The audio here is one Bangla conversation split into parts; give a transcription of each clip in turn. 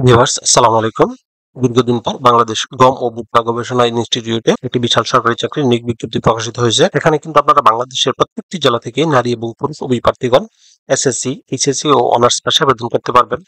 ভিউয়ার্স আসসালামু আলাইকুম। দীর্ঘদিন পর বাংলাদেশ গম ও ভুট্টা গবেষণা ইনস্টিটিউটে একটি বিশাল সরকারি চাকরির নিয়োগ বিজ্ঞপ্তি প্রকাশিত হয়েছে। এখানে কিন্তু আপনারা বাংলাদেশের প্রত্যেকটি জেলা থেকে নারী এবং পুরুষ উভয় প্রার্থীগণ এসএসসি, এইচএসসি ও অনার্স পাশে আবেদন করতে পারবেন।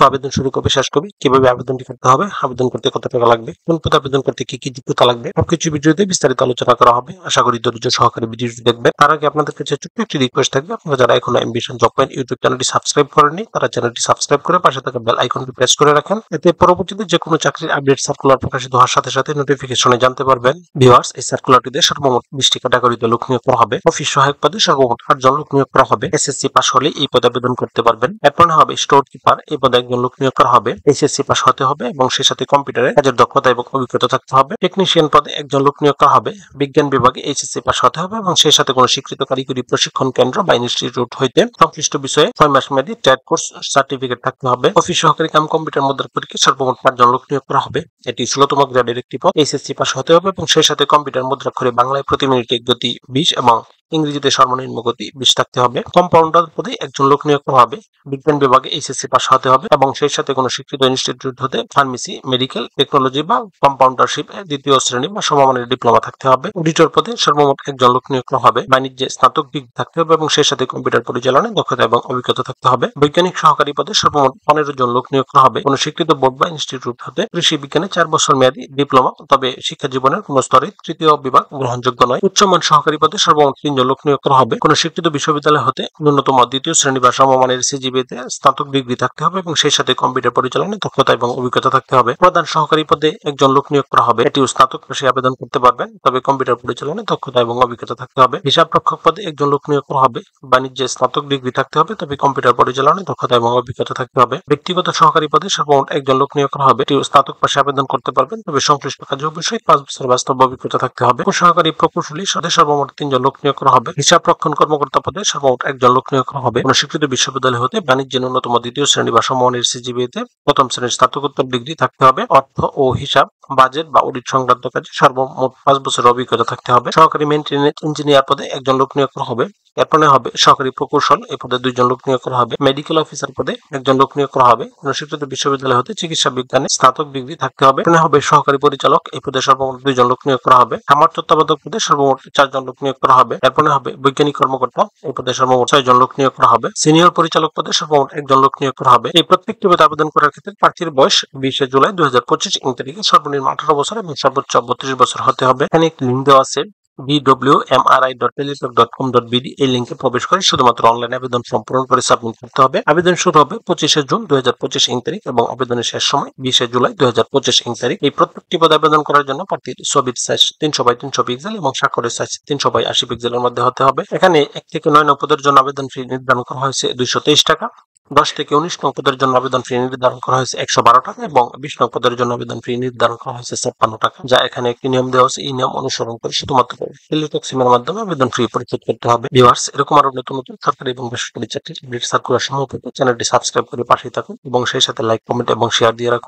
আবেদন শুরু কবে শেষ কবে, কিভাবে আবেদনটি করতে হবে, আবেদন করতে কত টাকা লাগবে, কোন পদে আবেদন করতে কি কি যোগ্যতা লাগবে, সবকিছু ভিডিওতে বিস্তারিত আলোচনা করা হবে। আশা করি ধৈর্য সহকারে ভিডিওটি দেখবেন। তার আগে আপনাদের কাছে ছোট্ট একটি রিকোয়েস্ট থাকবে, আপনারা যারা এখনো অ্যাম্বিশন জব পয়েন্ট ইউটিউব চ্যানেলটি সাবস্ক্রাইব করেননি তারা চ্যানেলটি সাবস্ক্রাইব করে পাশে থাকা বেল আইকনটি প্রেস করে রাখেন। এতে পরবর্তীতে যে কোনো চাকরির আপডেট সার্কুলার প্রকাশিত হওয়ার সাথে সাথে নোটিফিকেশনে জানতে পারবেন। ভিউয়ার্স, এই সার্কুলারটিতে সর্বমোট 20টি ক্যাটাগরিতে লোক নিয়োগ করা হবে। অফিস সহায়ক পদে সর্বমোট 8 জন লোক নিয়োগ করা হবে। এসএসসি পাস হলে এই পদে আবেদন করতে পারবেন। এরপর হবে স্টোর কিপার, এই পদে একজন লোক নিয়োগ করা হবে। এইচএসসি পাস হতে হবে এবং সেই সাথে কম্পিউটারে কাজের দক্ষতা এবং অভিজ্ঞতা থাকতে হবে। টেকনিশিয়ান পদে একজন লোক নিয়োগ করা হবে। বিজ্ঞান বিভাগে এইচএসসি পাস হতে হবে এবং সেই সাথে কোনো স্বীকৃত কারিগরি প্রশিক্ষণ কেন্দ্র বা ইনস্টিটিউট হইতে সংশ্লিষ্ট বিষয়ে 6 মাস মেয়াদী ট্রেড কোর্স সার্টিফিকেট থাকতে হবে। অফিস সহকারী কাম কম্পিউটার মুদ্রা পরীক্ষায় সর্বমোট 5 জন লোক নিয়োগ করা হবে। এটি 16তম গ্রেডের একটি পদ। এইচএসসি পাস হতে হবে এবং সেই সাথে কম্পিউটার মুদ্রাক্ষরে বাংলায় প্রতি মিনিটে গতি 20 এবং ইংরেজিতে সর্বনিম্ন গতি 20 থাকতে হবে। কম্পাউন্ডার পদে একজন লোক নিয়োগ করা হবে। বিজ্ঞান বিভাগে এইচএসসি পাস হতে হবে এবং সেই সাথে কোনো স্বীকৃত ইনস্টিটিউট হতে ফার্মেসি, মেডিকেল, টেকনোলজি বা কম্পাউন্ডারশিপ দ্বিতীয় শ্রেণী বা সমমানের ডিপ্লোমা থাকতে হবে। অডিটর পদে সর্বমোট একজন লোক নিয়োগ করা হবে। বাণিজ্যে স্নাতক ডিগ্রি থাকতে হবে এবং সেই সাথে কম্পিউটার পরিচালনায় দক্ষতা এবং অভিজ্ঞতা থাকতে হবে। বৈজ্ঞানিক সহকারী পদে সর্বমোট 15 জন লোক নিয়োগ করা হবে। কোনো স্বীকৃত বোর্ড বা ইনস্টিটিউট হতে কৃষি বিজ্ঞানে 4 বছর মেয়াদী ডিপ্লোমা, তবে শিক্ষা জীবনের কোনো স্তরে তৃতীয় বিভাগ গ্রহণযোগ্য নয়। উচ্চমান সহকারী পদে সর্বমোট 3 জন লোক নিয়োগ করা হবে। কোনো স্বীকৃত বিশ্ববিদ্যালয় হতে ন্যূনতম দ্বিতীয় শ্রেণী বা সমমানের সিজিপিএতে স্নাতক ডিগ্রি থাকতে হবে এবং সেই সাথে কম্পিউটার পরিচালনায় দক্ষতা এবং অভিজ্ঞতা থাকতে হবে। প্রধান সহকারী পদে একজন লোক নিয়োগ করা হবে। এটিও স্নাতক পাশে আবেদন করতে পারবেন, তবে কম্পিউটার পরিচালনায় দক্ষতা এবং অভিজ্ঞতা থাকতে হবে। হিসাব রক্ষক পদে একজন লোক নিয়োগ করা হবে। বাণিজ্যে স্নাতক ডিগ্রি থাকতে হবে, তবে কম্পিউটার পরিচালনায় দক্ষতা এবং অভিজ্ঞতা থাকতে হবে। ব্যক্তিগত সহকারী পদে সর্বমোট একজন লোক নিয়োগ করা হবে। এটিও স্নাতক পাশে আবেদন করতে পারবেন, তবে সংশ্লিষ্ট কাজে অবশ্যই 5 বছর বাস্তব অভিজ্ঞতা থাকতে হবে। সহকারী প্রকৌশলী পদে সর্বমোট 3 জন লোক নিয়োগ করা হবে। হিসাব রক্ষণ কর্মকর্তা পদে সর্বমোট একজন লোক নিয়োগ করা হবে। কোনো স্বীকৃত বিশ্ববিদ্যালয় হতে বাণিজ্যে ন্যূনতম দ্বিতীয় শ্রেণী বা সমমানের সিজিপিএতে প্রথম শ্রেণীর স্নাতকোত্তর ডিগ্রি থাকতে হবে। অর্থ ও হিসাব, বাজেট বা অডিট সংক্রান্ত কাজে সর্বমোট 5 বছরের অভিজ্ঞতা থাকতে হবে। সহকারী মেইনটেনেন্স ইঞ্জিনিয়ার পদে একজন লোক নিয়োগ করা হবে। এরপরে হবে সহকারী প্রকৌশল, এই পদে 2 জন লোক নিয়োগ করা হবে। মেডিকেল অফিসার পদে একজন লোক নিয়োগ করা হবে। কোনো স্বীকৃত বিশ্ববিদ্যালয় হতে চিকিৎসা বিজ্ঞানে স্নাতক ডিগ্রি থাকতে হবে। এখানে হবে সহকারী পরিচালক, এই পদে সর্বমোট 2 জন লোক নিয়োগ করা হবে। খামার তত্ত্বাবধায়ক পদে সর্বমোট 4 জন লোক নিয়োগ করা হবে। এরপরে হবে বৈজ্ঞানিক কর্মকর্তা, এই পদে সর্বমোট 6 জন লোক নিয়োগ করা হবে। সিনিয়র পরিচালক পদে সর্বমোট একজন লোক নিয়োগ করা হবে। এই প্রত্যেকটি পদে আবেদন করার ক্ষেত্রে প্রার্থীর বয়স 20 জুলাই 2025 তারিখে সর্বনিম্ন 18 বছর এবং সর্বোচ্চ 32 বছর হতে হবে। এখানে একটি লিঙ্ক দেওয়া আছে www.mri.teletalk.com.bd, এই লিঙ্কে প্রবেশ করে শুধুমাত্র অনলাইন আবেদন ফর্ম পূরণ করে সাবমিট করতে হবে। আবেদন শুরু হবে 25 জুন 2025 তারিখ এবং আবেদনের শেষ সময় 20 জুলাই 2025 তারিখ। এই প্রত্যেকটি পদে আবেদন করার জন্য প্রার্থীর ছবির সাইজ 300x300 পিক্সেল এবং স্বাক্ষরের সাইজ 300x80 পিক্সেলের মধ্যে হতে হবে। এখানে 1 থেকে 9 নং পদের জন্য আবেদন ফি নির্ধারণ করা হয়েছে 223 টাকা। 10 থেকে 19 নং পদের জন্য আবেদন ফি নির্ধারণ করা হয়েছে 112 টাকা এবং 20 নং পদের জন্য আবেদন ফি নির্ধারণ করা হয়েছে 56 টাকা। যা এখানে একটি নিয়ম দেওয়া আছে, এই নিয়ম অনুসরণ করে শুধুমাত্র টেলিটক সিমের মাধ্যমে আবেদন ফি পরিশোধ করতে হবে। ভিউয়ার্স, এরকম আরো নতুন নতুন সরকারি এবং বেসরকারি চাকরির আপডেট সার্কুলার সমূহ পেতে চ্যানেলটি সাবস্ক্রাইব করে পাশেই থাকুন এবং সেই সাথে লাইক, কমেন্ট এবং শেয়ার দিয়ে রাখুন।